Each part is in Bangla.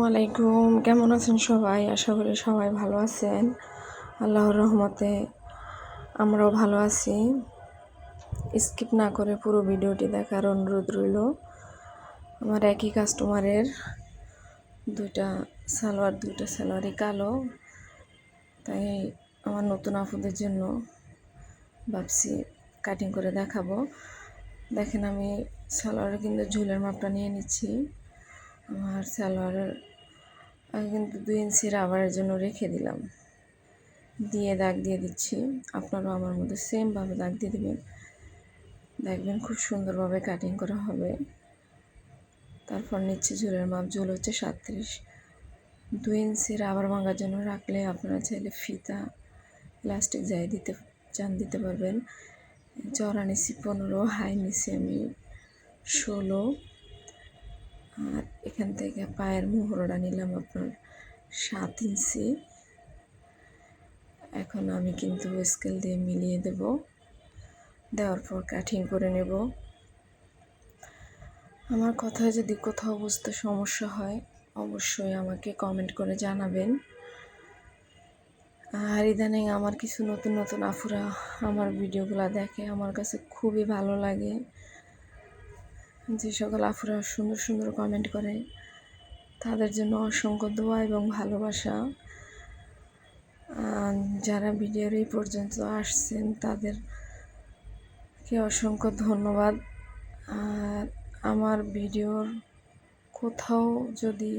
আসসালামু আলাইকুম। কেমন আছেন সবাই? আশা করি সবাই ভালো আছেন। আল্লাহর রহমতে আমরাও ভালো আছি। স্কিপ না করে পুরো ভিডিওটি দেখার অনুরোধ রইল। আমার একই কাস্টমারের দুইটা সালোয়ারই কালো, তাই আমার নতুন আপুদের জন্য ভাবছি কাটিং করে দেখাবো। দেখেন, আমি সালোয়ারের কিন্তু ঝুলের মাপটা নিয়ে নিচ্ছি। আমার সালোয়ারের আমি কিন্তু 2 ইঞ্চি রাবারের জন্য রেখে দিলাম, দিয়ে দাগ দিয়ে দিচ্ছি। আপনারাও আমার মধ্যে সেমভাবে দাগ দিয়ে দেবেন, দেখবেন খুব সুন্দরভাবে কাটিং করা হবে। তারপর নিচ্ছে ঝুলের মাপ, ঝুল হচ্ছে 37। 2 ইঞ্চি রাবার ভাঙার জন্য রাখলে আপনারা চাইলে ফিতা ইলাস্টিক যাই দিতে পারবেন। চড়া নিচ্ছি 15, হাই নিচ্ছি আমি 16। আর এখান থেকে পায়ের মোহরটা নিলাম আপনার 7 ইঞ্চি। এখন আমি কিন্তু স্কেল দিয়ে মিলিয়ে দেওয়ার পর কাটিং করে নেব। আমার কথায় যদি কোথাও বুঝতে সমস্যা হয় অবশ্যই আমাকে কমেন্ট করে জানাবেন। আর ইদানিং আমার কিছু নতুন আফুরা আমার ভিডিওগুলো দেখে, আমার কাছে খুবই ভালো লাগে। যে সকল আফুরা সুন্দর কমেন্ট করে তাদের জন্য অসংখ্য দোয়া এবং ভালোবাসা। যারা ভিডিওর এই পর্যন্ত আসছেন তাদেরকে অসংখ্য ধন্যবাদ। আর আমার ভিডিওর কোথাও যদি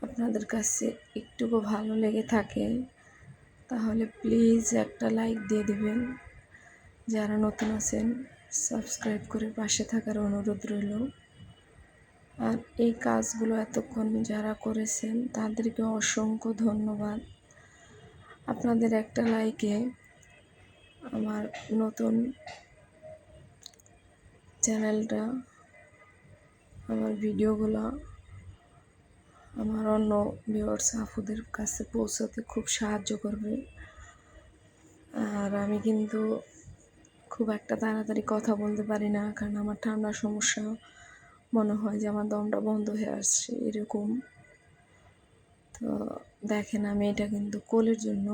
আপনাদের কাছে একটুকু ভালো লেগে থাকে তাহলে প্লিজ একটা লাইক দিয়ে দিবেন। যারা নতুন আছেন সাবস্ক্রাইব করে পাশে থাকার অনুরোধ রইল। আর এই কাজগুলো এতক্ষণ যারা করেছেন তাদেরকে অসংখ্য ধন্যবাদ। আপনাদের একটা লাইকে আমার নতুন চ্যানেলটা, আমার ভিডিওগুলো আমার অন্য ভিউয়ার্স আপুদের কাছে পৌঁছাতে খুব সাহায্য করবে। আর আমি কিন্তু খুব একটা তাড়াতাড়ি কথা বলতে পারি না, কারণ আমার ঠান্ডার সমস্যা, মনে হয় যে আমার দমটা বন্ধ হয়ে আসছে এরকম। তো দেখেন, আমি এটা কিন্তু কোলের জন্য,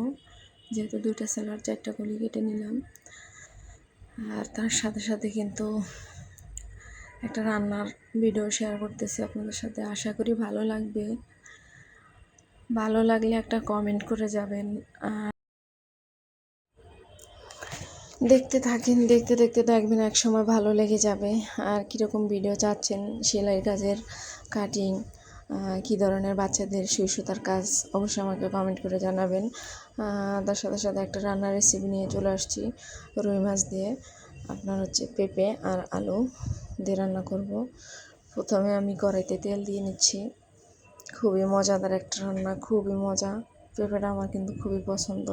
যেহেতু 2টা সালোয়ার 4টা কলি কেটে নিলাম। আর তার সাথে কিন্তু একটা রান্নার ভিডিও শেয়ার করতেছি আপনাদের সাথে। আশা করি ভালো লাগবে। ভালো লাগলে একটা কমেন্ট করে যাবেন। আর দেখতে থাকেন, দেখতে দেখবেন এক সময় ভালো লেগে যাবে। আর কীরকম ভিডিও চাচ্ছেন, সেলাই কাজের, কাটিং, কী ধরনের বাচ্চাদের সুই সুতার কাজ, অবশ্যই আমাকে কমেন্ট করে জানাবেন। তার সাথে একটা রান্নার রেসিপি নিয়ে চলে আসছি রুই মাছ দিয়ে। আপনার হচ্ছে পেঁপে আর আলু দিয়ে রান্না করব। প্রথমে আমি কড়াইতে তেল দিয়ে নিচ্ছি। খুবই মজাদার একটা রান্না, খুবই মজা। পেঁপেটা আমার কিন্তু খুবই পছন্দ।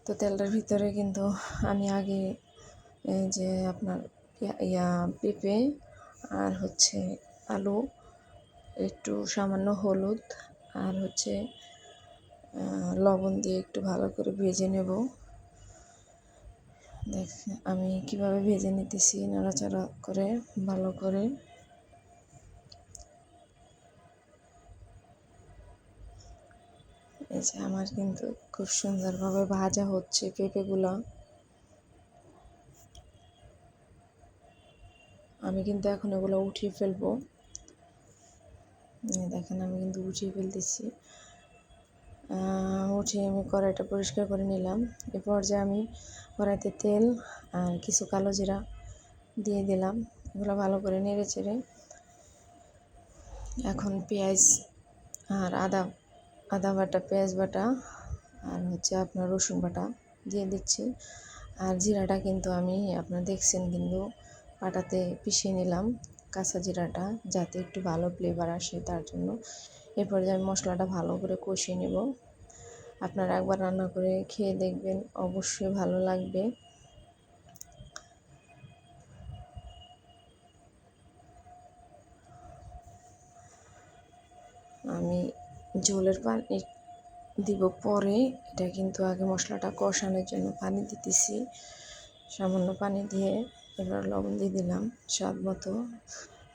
তো তেলটার ভিতরে কিন্তু আমি আগে এই যে আপনার পেঁপে আর হচ্ছে আলু, একটু সামান্য হলুদ আর হচ্ছে লবণ দিয়ে একটু ভালো করে ভেজে নেব। দেখেন আমি কিভাবে ভেজে নিতেছি, নাড়াচাড়া করে ভালো করে। এই যে আমার কিন্তু খুব সুন্দরভাবে ভাজা হচ্ছে পেঁপেগুলো। আমি কিন্তু এখন এগুলো উঠিয়ে ফেলবো। দেখেন আমি কিন্তু উঠিয়ে ফেলতেছি। উঠিয়ে আমি কড়াইটা পরিষ্কার করে নিলাম। এ পর্যায়ে আমি কড়াইতে তেল আর কিছু কালো জিরা দিয়ে দিলাম। এগুলো ভালো করে নেড়ে চেড়ে এখন পেঁয়াজ আর আদা বাটা, পেঁয়াজ বাটা আর হচ্ছে আপনার রসুন বাটা দিয়ে দিচ্ছি। আর জিরাটা কিন্তু আমি আপনারা দেখছেন কিন্তু পাটাতে পিষিয়ে নিলাম, কাঁচা জিরাটা, যাতে একটু ভালো ফ্লেভার আসে তার জন্য। এরপর যে আমি মশলাটা ভালো করে কষিয়ে নেব। আপনারা একবার রান্না করে খেয়ে দেখবেন, অবশ্যই ভালো লাগবে। আমি ঝোলের পানি দিব পরে, এটা কিন্তু আগে মশলাটা কষানোর জন্য পানি দিতেছি। সামান্য পানি দিয়ে এবার লবণ দিয়ে দিলাম স্বাদ মতো।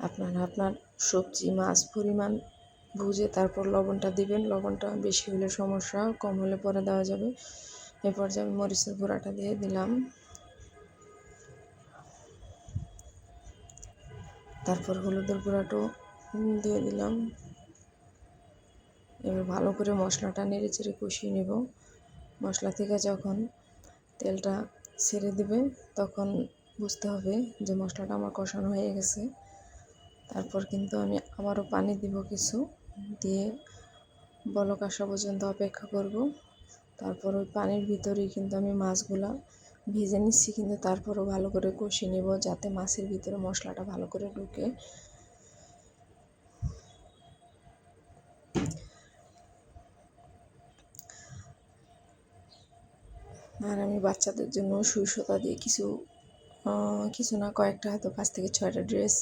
আপনারা আপনার সবজি মাছ পরিমাণ ভুজে তারপর লবণটা দিবেন। লবণটা বেশি হলে সমস্যা, কম হলে পরে দেওয়া যাবে। এ পর্যায়ে আমি মরিচের গুঁড়াটা দিয়ে দিলাম, তারপর হলুদের গুঁড়াটাও দিয়ে দিলাম। এবার ভালো করে মশলাটা নেড়ে চেড়ে কষিয়ে নেব। মশলা থেকে যখন তেলটা ছেড়ে দিবে তখন বুঝতে হবে যে মশলাটা আমার কষানো হয়ে গেছে। তারপর কিন্তু আমি আবারও পানি দিব কিছু, দিয়ে বলক আসা পর্যন্ত অপেক্ষা করব। তারপর ওই পানির ভিতরেই কিন্তু আমি মাছগুলা ভেজে নিচ্ছি, কিন্তু তারপরও ভালো করে কষিয়ে নেব যাতে মাছের ভিতরে মশলাটা ভালো করে ঢুকে। আর আমি বাচ্চাদের জন্য সুই সুতা দিয়ে কিছু না কয়েকটা হয়তো 5 থেকে 6টা ড্রেস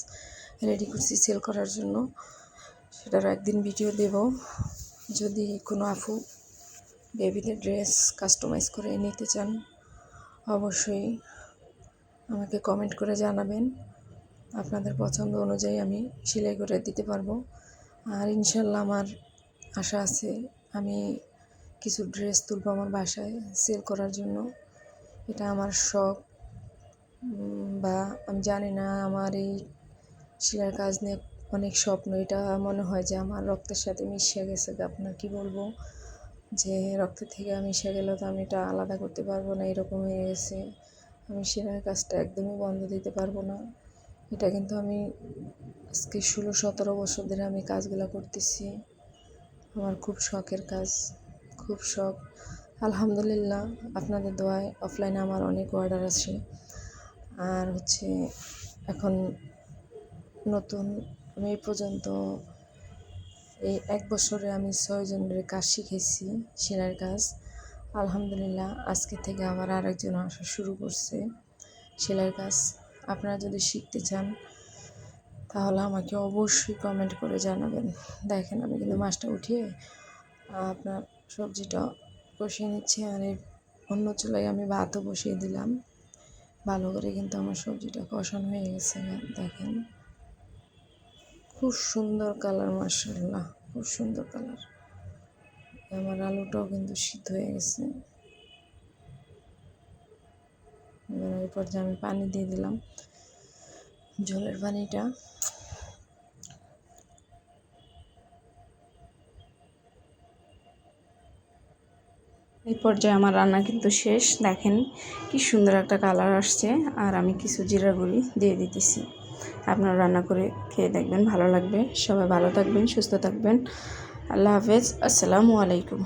রেডি করছি সেল করার জন্য। সেটারও একদিন ভিডিও দেব। যদি কোনো আপু বেবিদের ড্রেস কাস্টমাইজ করে নিতে চান অবশ্যই আমাকে কমেন্ট করে জানাবেন। আপনাদের পছন্দ অনুযায়ী আমি সেলাই করে দিতে পারবো। আর ইনশাল্লাহ আমার আশা আছে আমি কিছু ড্রেস তুলবো আমার বাসায় সেল করার জন্য। এটা আমার শখ, বা আমি জানি না, আমার এই সেলাইয়ের কাজ নিয়ে অনেক স্বপ্ন। এটা মনে হয় যে আমার রক্তের সাথে মিশে গেছে। আপনার কি বলবো, যে রক্তের থেকে মিশে গেলেও তো আমি এটা আলাদা করতে পারবো না, এরকম হয়ে গেছে। আমি সেলাইয়ের কাজটা একদমই বন্ধ দিতে পারবো না। এটা কিন্তু আমি আজকে 16-17 বছর ধরে আমি কাজগুলো করতেছি। আমার খুব শখের কাজ, খুব শখ। আলহামদুলিল্লাহ আপনাদের দোয়ায় অফলাইনে আমার অনেক অর্ডার আছে। আর এখন নতুন আমি এই পর্যন্ত এই 1 বছরে আমি 6 জনের কাজ শিখেছি, সেলাইয়ের কাজ। আলহামদুলিল্লাহ আজকে থেকে আবার আরেকজন আসা শুরু করছে সেলাইয়ের কাজ। আপনারা যদি শিখতে চান তাহলে আমাকে অবশ্যই কমেন্ট করে জানাবেন। দেখেন আমি কিন্তু মাছটা উঠিয়ে আপনার সবজিটা কষিয়ে নিচ্ছি, আর এই অন্য চুলায় আমি ভাতও বসিয়ে দিলাম। ভালো করে কিন্তু আমার সবজিটা কষানো হয়ে গেছে। দেখেন খুব সুন্দর কালার, মাশাআল্লাহ খুব সুন্দর কালার। আমার আলুটাও কিন্তু সিদ্ধ হয়ে গেছে। এবার এই পর্যায়ে আমি পানি দিয়ে দিলাম, ঝোলের পানিটা। এই পর্যায়ে আমার রান্না কিন্তু শেষ। দেখেন কি সুন্দর একটা কালার আসছে। আর আমি কিছু জিরা গুঁড়ি দিয়ে দিতেছি। আপনারা রান্না করে খেয়ে দেখবেন, ভালো লাগবে। সবাই ভালো থাকবেন, সুস্থ থাকবেন। আল্লাহ হাফেজ, আসসালামু আলাইকুম।